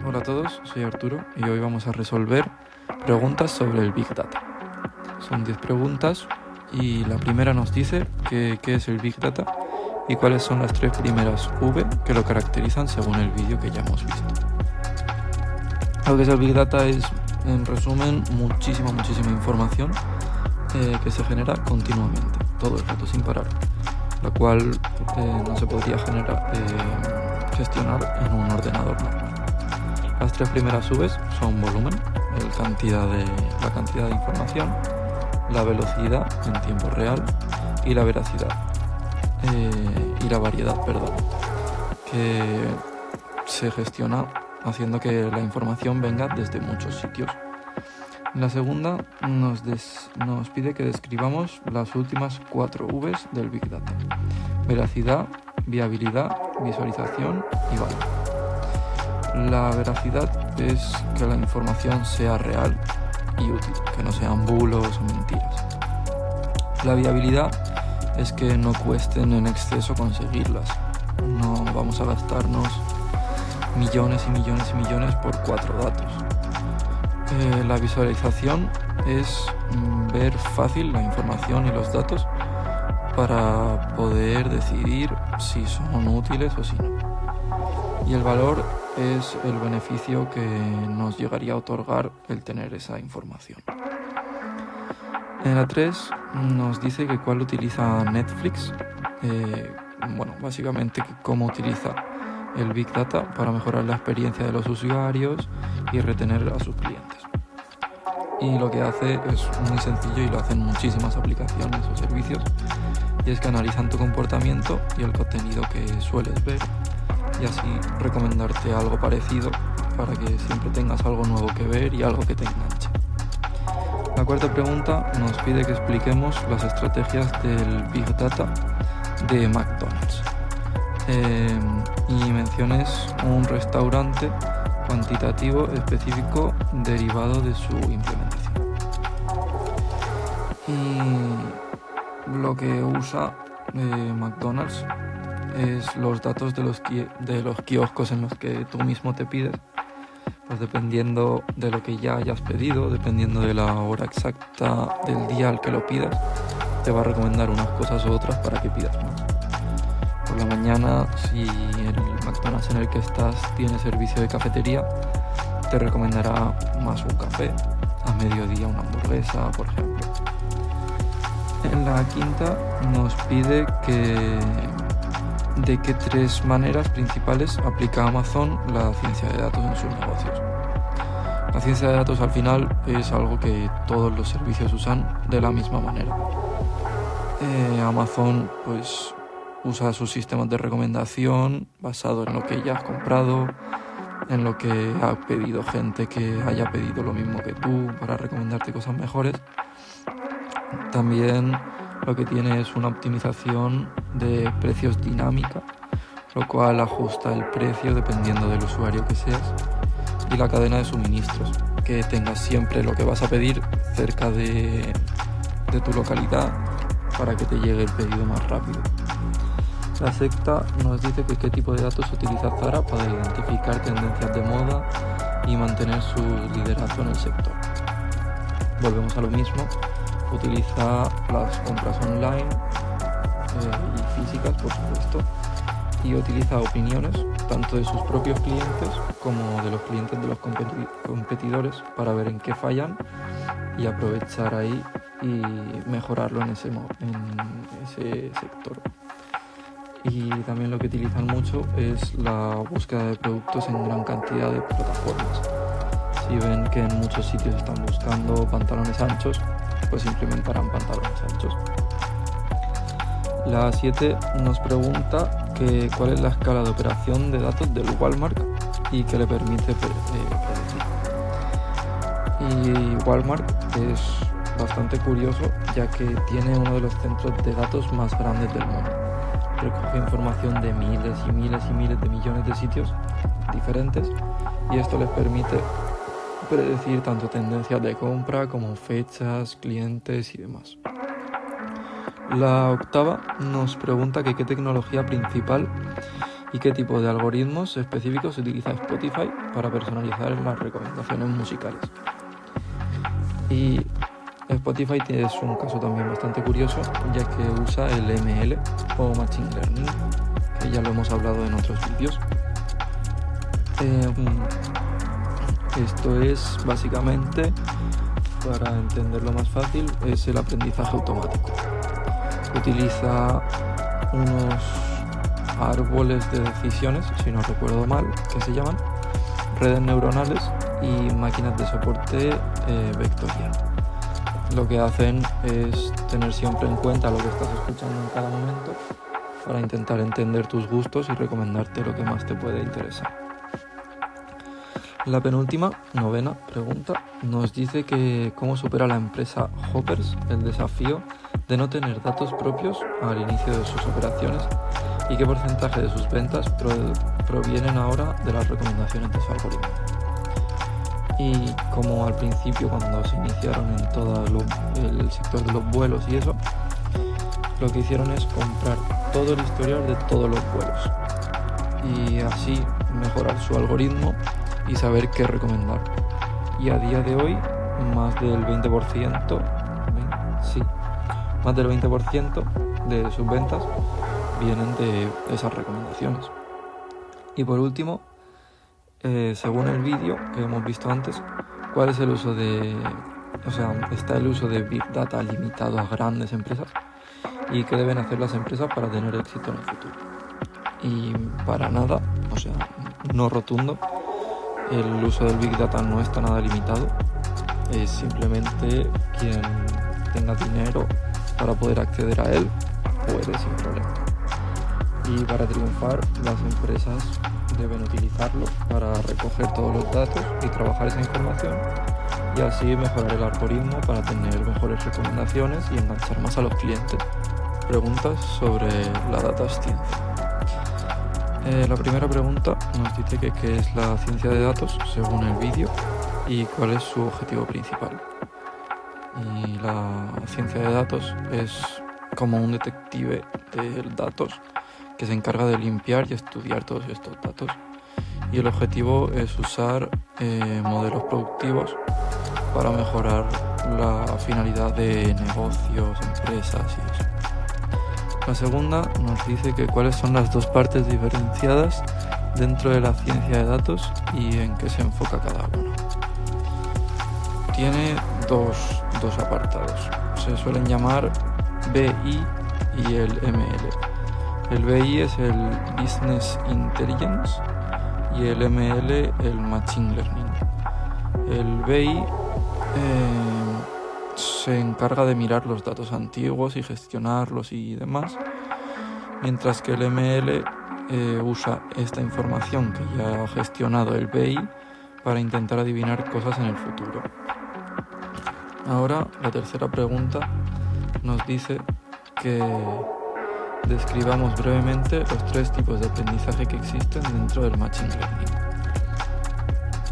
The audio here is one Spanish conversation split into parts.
Hola a todos, soy Arturo y hoy vamos a resolver preguntas sobre el Big Data. Son 10 preguntas y la primera nos dice qué es el Big Data y cuáles son las 3 primeras V que lo caracterizan según el vídeo que ya hemos visto. Lo que es el Big Data es, en resumen, muchísima información que se genera continuamente, todo el rato sin parar, la cual no se podría gestionar en un ordenador normal. Las 3 primeras V's son volumen, la cantidad de información, la velocidad en tiempo real y la veracidad y la variedad, que se gestiona haciendo que la información venga desde muchos sitios. La segunda nos pide que describamos las últimas 4 V's del Big Data: veracidad, viabilidad, visualización y valor. La veracidad es que la información sea real y útil, que no sean bulos o mentiras. La viabilidad es que no cuesten en exceso conseguirlas. No vamos a gastarnos millones y millones por 4 datos. La visualización es ver fácil la información y los datos para poder decidir si son útiles o si no. Y el valor es el beneficio que nos llegaría a otorgar el tener esa información. En la 3 nos dice que cuál utiliza Netflix, básicamente cómo utiliza el Big Data para mejorar la experiencia de los usuarios y retener a sus clientes. Y lo que hace es muy sencillo y lo hacen muchísimas aplicaciones o servicios, y es que analizan tu comportamiento y el contenido que sueles ver, y así recomendarte algo parecido para que siempre tengas algo nuevo que ver y algo que te enganche. La cuarta pregunta nos pide que expliquemos las estrategias del Big Data de McDonald's y menciones un restaurante cuantitativo específico derivado de su implementación. Y lo que usa McDonald's es los datos de los kioscos en los que tú mismo te pides, pues dependiendo de lo que ya hayas pedido, dependiendo de la hora exacta del día al que lo pidas, te va a recomendar unas cosas u otras para que pidas más. Por la mañana, si el McDonald's en el que estás tiene servicio de cafetería, te recomendará más un café, a mediodía una hamburguesa, por ejemplo. En la quinta nos pide de qué 3 maneras principales aplica Amazon la ciencia de datos en sus negocios. La ciencia de datos al final es algo que todos los servicios usan de la misma manera. Amazon pues usa sus sistemas de recomendación basado en lo que ya has comprado, en lo que ha pedido gente que haya pedido lo mismo que tú para recomendarte cosas mejores. También lo que tiene es una optimización de precios dinámica, lo cual ajusta el precio dependiendo del usuario que seas, y la cadena de suministros, que tengas siempre lo que vas a pedir cerca de tu localidad para que te llegue el pedido más rápido. La sexta nos dice que qué tipo de datos utiliza Zara para identificar tendencias de moda y mantener su liderazgo en el sector. Volvemos a lo mismo. Utiliza las compras online y físicas, por supuesto, y utiliza opiniones tanto de sus propios clientes como de los clientes de los competidores para ver en qué fallan y aprovechar ahí y mejorarlo en ese sector. Y también lo que utilizan mucho es la búsqueda de productos en gran cantidad de plataformas. Si ven que en muchos sitios están buscando pantalones anchos, pues implementarán pantalones anchos. La 7 nos pregunta cuál es la escala de operación de datos del Walmart y qué le permite predecir. Y Walmart es bastante curioso, ya que tiene uno de los centros de datos más grandes del mundo. Recoge información de miles y miles de millones de sitios diferentes, y esto les permite predecir tanto tendencias de compra como fechas, clientes y demás. La octava nos pregunta que qué tecnología principal y qué tipo de algoritmos específicos utiliza Spotify para personalizar las recomendaciones musicales. Y Spotify es un caso también bastante curioso, ya que usa el ML o Machine Learning, que ya lo hemos hablado en otros vídeos. Esto es básicamente, para entenderlo más fácil, es el aprendizaje automático. Utiliza unos árboles de decisiones, si no recuerdo mal, que se llaman redes neuronales y máquinas de soporte vectorial. Lo que hacen es tener siempre en cuenta lo que estás escuchando en cada momento para intentar entender tus gustos y recomendarte lo que más te puede interesar. La penúltima, novena pregunta, nos dice que cómo supera la empresa Hoppers el desafío de no tener datos propios al inicio de sus operaciones y qué porcentaje de sus ventas provienen ahora de las recomendaciones de su algoritmo. Y como al principio, cuando se iniciaron en todo el sector de los vuelos y eso, lo que hicieron es comprar todo el historial de todos los vuelos y así mejorar su algoritmo y saber qué recomendar. Y a día de hoy, más del 20% de sus ventas vienen de esas recomendaciones. Y por último, según el vídeo que hemos visto antes, ¿cuál es el uso está el uso de Big Data limitado a grandes empresas? ¿Y qué deben hacer las empresas para tener éxito en el futuro? Y para nada, no rotundo, el uso del Big Data no está nada limitado. Es simplemente quien tenga dinero para poder acceder a él puede sin problema. Y para triunfar, las empresas deben utilizarlo para recoger todos los datos y trabajar esa información y así mejorar el algoritmo para tener mejores recomendaciones y enganchar más a los clientes. Preguntas sobre la data ciencia. La primera pregunta nos dice que qué es la ciencia de datos según el vídeo y cuál es su objetivo principal. Y la ciencia de datos es como un detective de datos que se encarga de limpiar y estudiar todos estos datos. Y el objetivo es usar modelos productivos para mejorar la finalidad de negocios, empresas y eso. La segunda nos dice que cuáles son las dos partes diferenciadas dentro de la ciencia de datos y en qué se enfoca cada una. Tiene dos apartados. Se suelen llamar BI y el ML. El BI es el Business Intelligence y el ML el Machine Learning. El BI se encarga de mirar los datos antiguos y gestionarlos y demás, mientras que el ML usa esta información que ya ha gestionado el BI para intentar adivinar cosas en el futuro. Ahora, la tercera pregunta nos dice que describamos brevemente los tres tipos de aprendizaje que existen dentro del Machine Learning.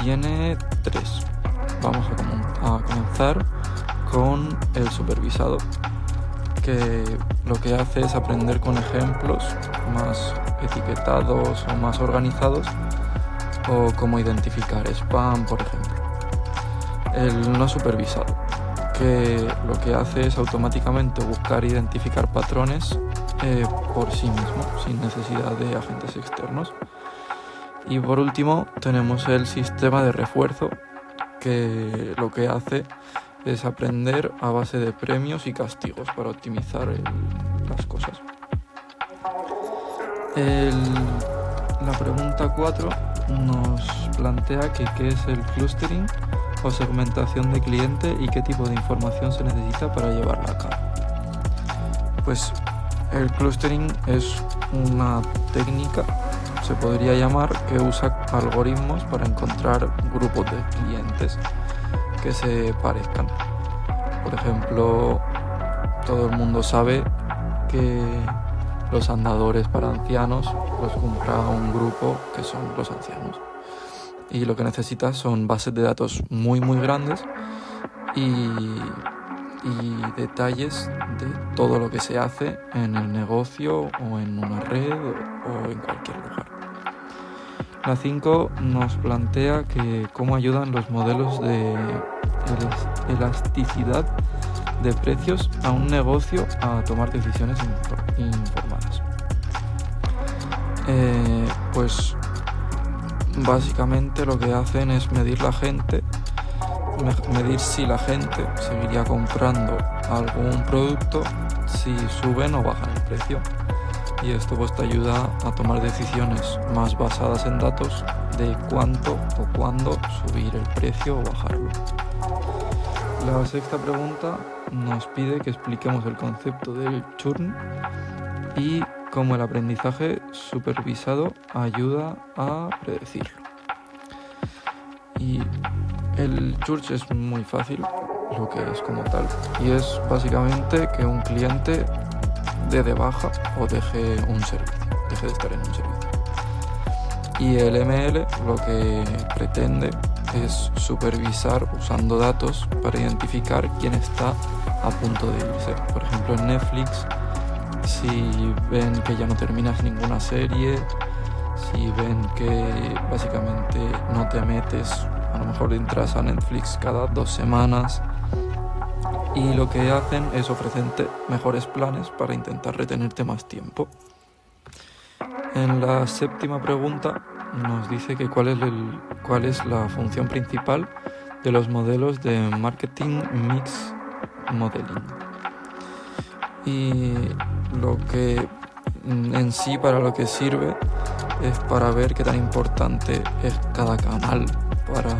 Tiene tres. Vamos a comenzar con el supervisado, que lo que hace es aprender con ejemplos más etiquetados o más organizados, o cómo identificar spam, por ejemplo. El no supervisado, que lo que hace es automáticamente buscar e identificar patrones por sí mismo, sin necesidad de agentes externos. Y por último tenemos el sistema de refuerzo, que lo que hace es aprender a base de premios y castigos para optimizar las cosas. La pregunta 4 nos plantea que qué es el clustering o segmentación de cliente y qué tipo de información se necesita para llevarla a cabo. Pues el clustering es una técnica, se podría llamar, que usa algoritmos para encontrar grupos de clientes que se parezcan. Por ejemplo, todo el mundo sabe que los andadores para ancianos los compra un grupo que son los ancianos. Y lo que necesitas son bases de datos muy muy grandes y y detalles de todo lo que se hace en el negocio o en una red o en cualquier lugar. La 5 nos plantea que cómo ayudan los modelos de elasticidad de precios a un negocio a tomar decisiones informadas. Pues básicamente lo que hacen es medir si la gente seguiría comprando algún producto si suben o bajan el precio, y esto pues te ayuda a tomar decisiones más basadas en datos de cuánto o cuándo subir el precio o bajarlo. La 6ª pregunta nos pide que expliquemos el concepto del churn y cómo el aprendizaje supervisado ayuda a predecirlo. Y el churn es muy fácil lo que es como tal, y es básicamente que un cliente dé de baja o deje de estar en un servicio. Y el ML lo que pretende es supervisar usando datos para identificar quién está a punto de irse. Por ejemplo, en Netflix, si ven que ya no terminas ninguna serie, si ven que básicamente no te metes, a lo mejor entras a Netflix cada 2 semanas, y lo que hacen es ofrecerte mejores planes para intentar retenerte más tiempo. En la 7ª pregunta nos dice que cuál es la función principal de los modelos de Marketing Mix Modeling. Y lo que en sí para lo que sirve es para ver qué tan importante es cada canal para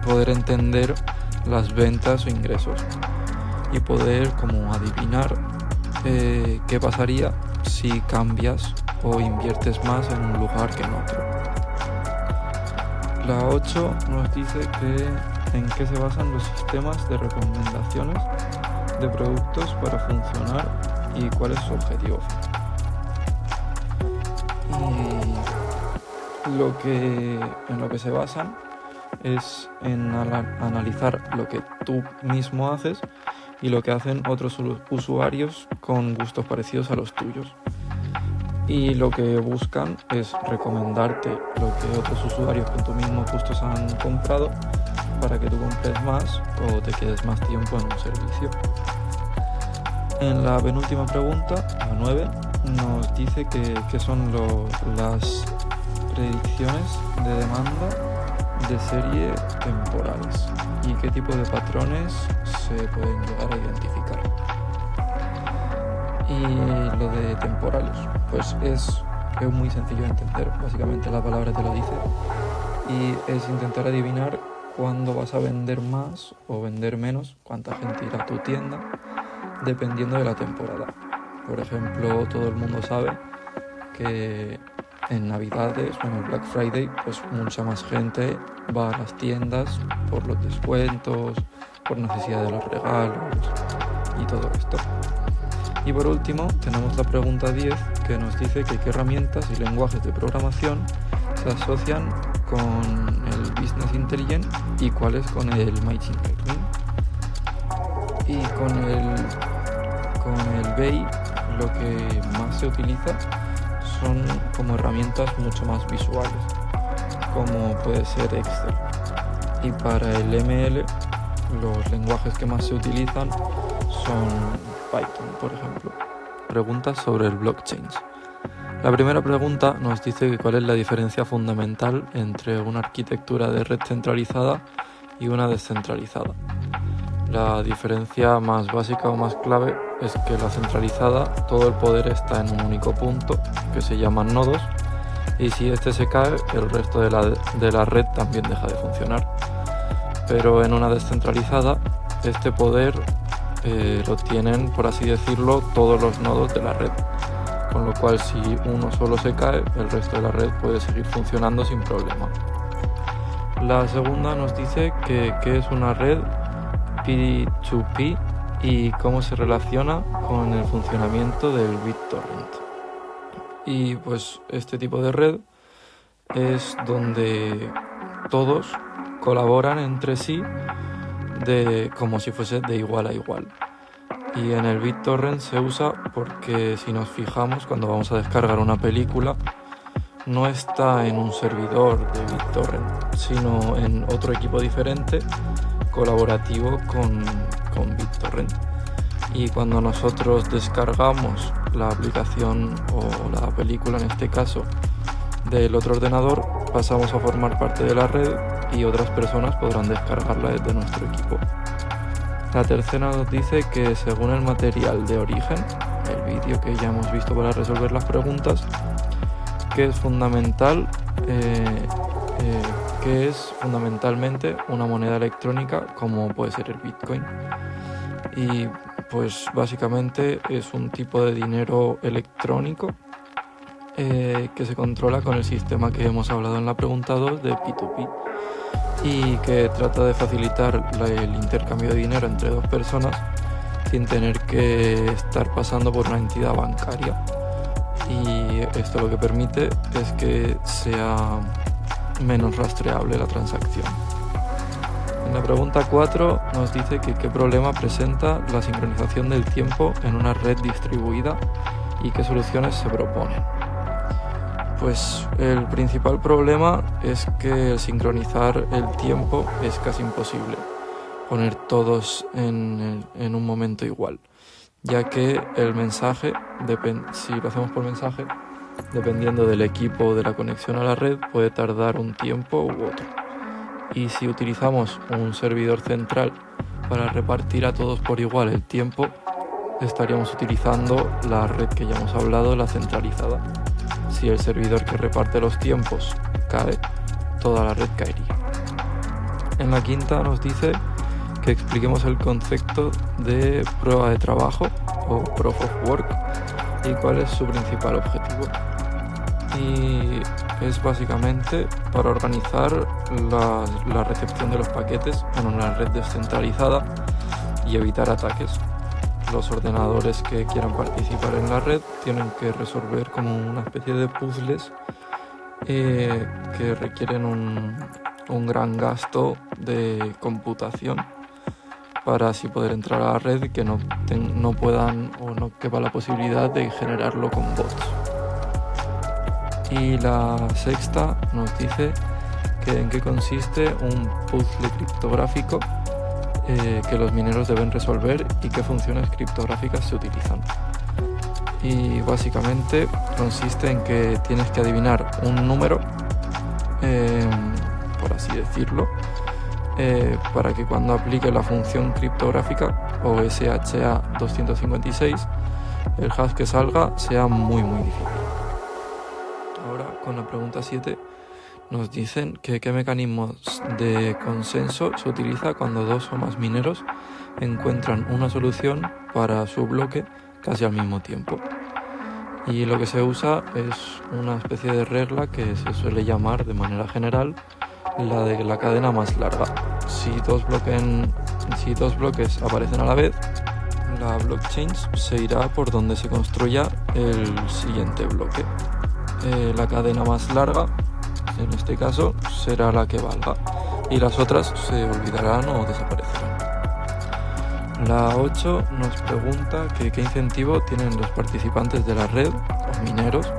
poder entender las ventas o ingresos y poder como adivinar qué pasaría si cambias o inviertes más en un lugar que en otro. La 8 nos dice en qué se basan los sistemas de recomendaciones de productos para funcionar y cuál es su objetivo. Y en lo que se basan es en analizar lo que tú mismo haces y lo que hacen otros usuarios con gustos parecidos a los tuyos. Y lo que buscan es recomendarte lo que otros usuarios con tus mismos gustos han comprado para que tú compres más o te quedes más tiempo en un servicio. En la penúltima pregunta, la 9, nos dice que son las predicciones de demanda de serie temporales y qué tipo de patrones se pueden llegar a identificar. Y lo de temporales, pues es muy sencillo de entender, básicamente la palabra te lo dice, y es intentar adivinar cuándo vas a vender más o vender menos, cuánta gente irá a tu tienda, dependiendo de la temporada. Por ejemplo, todo el mundo sabe que en Navidades o en el Black Friday, pues mucha más gente va a las tiendas por los descuentos, por necesidad de los regalos y todo esto. Y por último, tenemos la pregunta 10, que nos dice que qué herramientas y lenguajes de programación se asocian con el Business Intelligence y cuáles con el Machine Learning. Y con el BI lo que más se utiliza son como herramientas mucho más visuales, como puede ser Excel. Y para el ML los lenguajes que más se utilizan son Python, por ejemplo. Preguntas sobre el blockchain. La primera pregunta nos dice que cuál es la diferencia fundamental entre una arquitectura de red centralizada y una descentralizada. La diferencia más básica o más clave es que la centralizada, todo el poder está en un único punto, que se llaman nodos, y si este se cae, el resto de la red también deja de funcionar. Pero en una descentralizada, este poder lo tienen, por así decirlo, todos los nodos de la red, con lo cual si uno solo se cae, el resto de la red puede seguir funcionando sin problema. La segunda nos dice que es una red P2P y cómo se relaciona con el funcionamiento del BitTorrent. Y pues este tipo de red es donde todos colaboran entre sí como si fuese de igual a igual. Y en el BitTorrent se usa porque, si nos fijamos, cuando vamos a descargar una película, no está en un servidor de BitTorrent, sino en otro equipo diferente, colaborativo con BitTorrent. Y cuando nosotros descargamos la aplicación o la película, en este caso, del otro ordenador, pasamos a formar parte de la red y otras personas podrán descargarla desde nuestro equipo. La tercera nos dice que, según el material de origen, el vídeo que ya hemos visto para resolver las preguntas, que es fundamentalmente una moneda electrónica como puede ser el Bitcoin. Y pues básicamente es un tipo de dinero electrónico que se controla con el sistema que hemos hablado en la pregunta 2 de P2P, y que trata de facilitar el intercambio de dinero entre dos personas sin tener que estar pasando por una entidad bancaria. Y esto lo que permite es que sea menos rastreable la transacción. En la pregunta 4 nos dice que qué problema presenta la sincronización del tiempo en una red distribuida y qué soluciones se proponen. Pues el principal problema es que el sincronizar el tiempo es casi imposible, poner todos en un momento igual, ya que el mensaje, si lo hacemos por mensaje, dependiendo del equipo o de la conexión a la red, puede tardar un tiempo u otro. Y si utilizamos un servidor central para repartir a todos por igual el tiempo, estaríamos utilizando la red que ya hemos hablado, la centralizada. Si el servidor que reparte los tiempos cae, toda la red caería. En la quinta nos dice que expliquemos el concepto de prueba de trabajo o Proof of Work y cuál es su principal objetivo. Y es básicamente para organizar la recepción de los paquetes en una red descentralizada y evitar ataques. Los ordenadores que quieran participar en la red tienen que resolver como una especie de puzzles que requieren un gran gasto de computación para así poder entrar a la red y que no puedan o no quepa la posibilidad de generarlo con bots. Y la sexta nos dice que en qué consiste un puzzle criptográfico que los mineros deben resolver y qué funciones criptográficas se utilizan. Y básicamente consiste en que tienes que adivinar un número, por así decirlo, para que cuando aplique la función criptográfica o SHA-256, el hash que salga sea muy difícil. Ahora, con la pregunta 7, nos dicen que qué mecanismos de consenso se utiliza cuando dos o más mineros encuentran una solución para su bloque casi al mismo tiempo. Y lo que se usa es una especie de regla que se suele llamar de manera general la de la cadena más larga. Si dos bloques aparecen a la vez, la blockchain se irá por donde se construya el siguiente bloque. La cadena más larga, en este caso, será la que valga y las otras se olvidarán o desaparecerán. La 8 nos pregunta que qué incentivo tienen los participantes de la red, los mineros,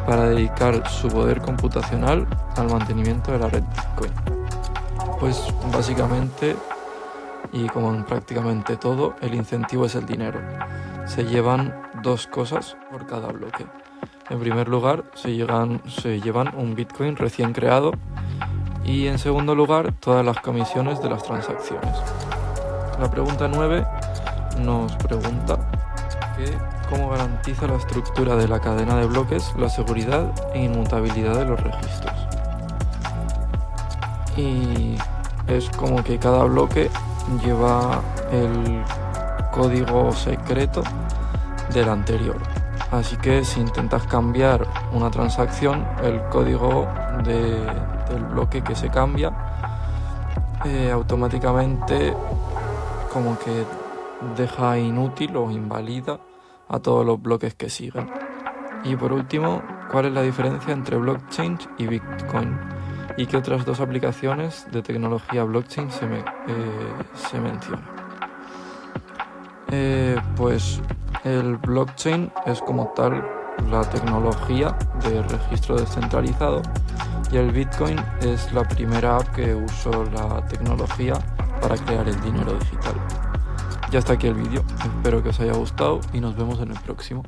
para dedicar su poder computacional al mantenimiento de la red Bitcoin. Pues básicamente, y como en prácticamente todo, el incentivo es el dinero. Se llevan dos cosas por cada bloque. En primer lugar, se llevan un Bitcoin recién creado y, en segundo lugar, todas las comisiones de las transacciones. La pregunta 9 nos pregunta cómo garantiza la estructura de la cadena de bloques la seguridad e inmutabilidad de los registros. Y es como que cada bloque lleva el código secreto del anterior. Así que si intentas cambiar una transacción, el código del bloque que se cambia automáticamente como que deja inútil o invalida a todos los bloques que siguen. Y por último, ¿cuál es la diferencia entre blockchain y Bitcoin? ¿Y qué otras dos aplicaciones de tecnología blockchain se mencionan? Pues el blockchain es como tal la tecnología de registro descentralizado y el Bitcoin es la primera app que usó la tecnología para crear el dinero digital. Ya está aquí el vídeo, espero que os haya gustado y nos vemos en el próximo.